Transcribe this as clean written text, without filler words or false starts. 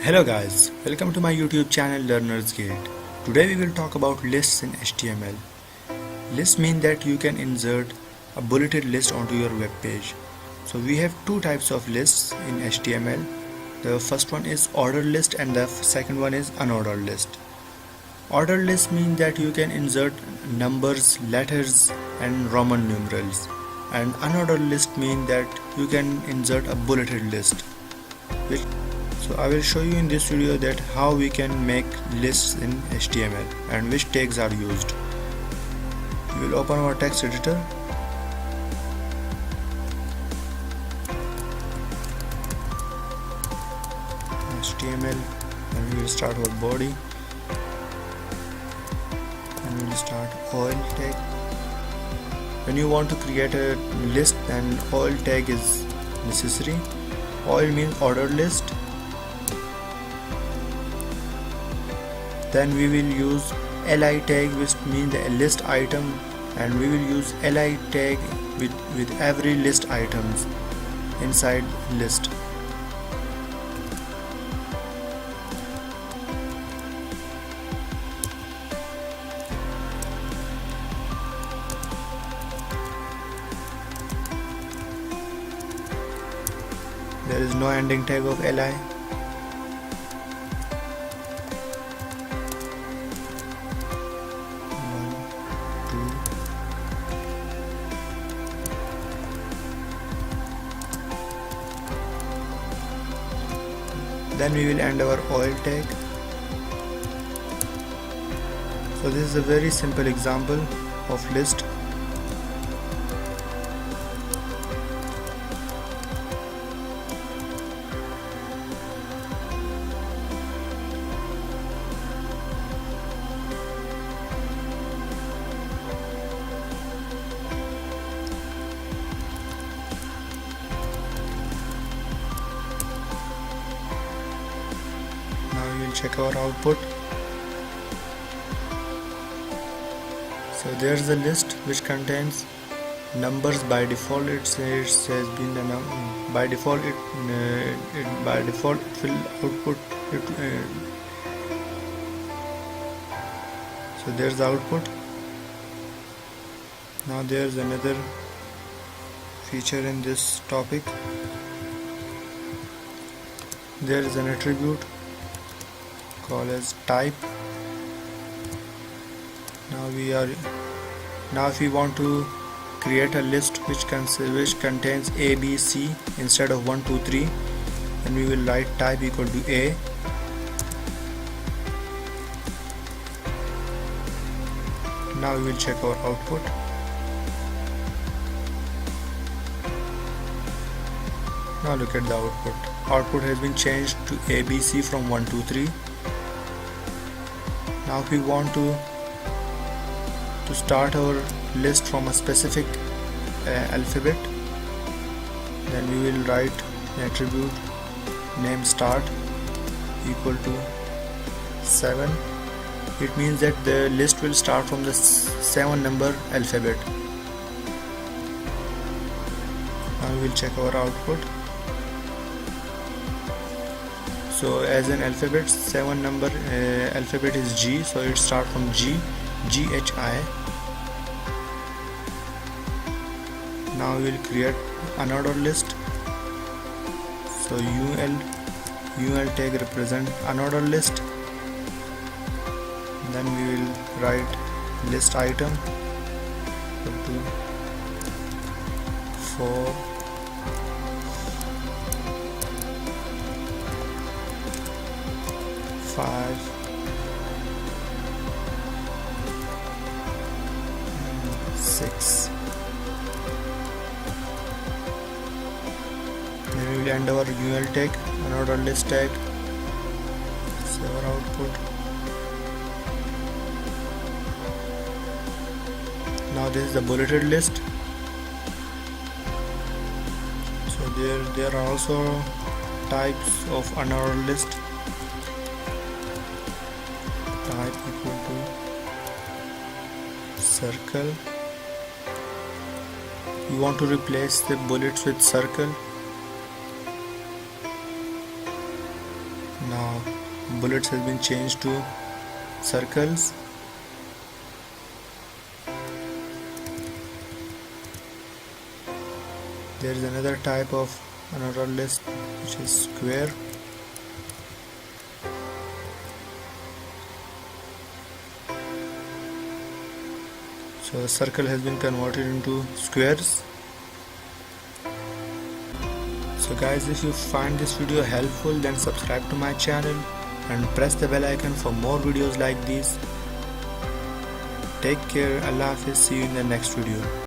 Hello guys, welcome to my YouTube channel Learner's Guide. Today we will talk about lists in HTML. Lists mean that you can insert a bulleted list onto your web page. So we have two types of lists in HTML. The first one is ordered list and the second one is unordered list. Ordered list means that you can insert numbers, letters and Roman numerals. And unordered list means that you can insert a bulleted list. So I will show you in this video that how we can make lists in HTML and which tags are used. We will open our text editor. HTML, and we will start our body and we will start oil tag. When you want to create a list, then oil tag is necessary. Oil means ordered list. Then we will use li tag, which means the list item, and we will use li tag with every list items inside list. There is no ending tag of li. Then we will end our oil tag. So this is a very simple example of list. Now we will check our output. So there's a list which contains numbers. By default it says been the by default it will output it, so there's the output. Now there's another feature in this topic. There is an attribute called as type. Now if we want to create a list which contains A, B, C instead of 1, 2, 3, then we will write type equal to A. Now we will check our output. Now look at the output. Output has been changed to ABC from 1, 2, 3. Now if we want to start our list from a specific alphabet, then we will write an attribute name start equal to 7. It means that the list will start from the 7 number alphabet. Now we will check our output. So as an alphabet, 7 number alphabet is G, so it starts from G, GHI. Now we will create another list. So UL tag represent another list. Then we will write list item equal to 4, 5, 6. Then we will end our UL tag, another list tag, save our output. Now this is the bulleted list. So there are also types of another list. Type equal to circle. You want to replace the bullets with circle. Now bullets has been changed to circles. There is another type of unordered list which is square. So the circle has been converted into squares. So guys, if you find this video helpful, then subscribe to my channel and press the bell icon for more videos like this. Take care. Allah Hafiz. See you in the next video.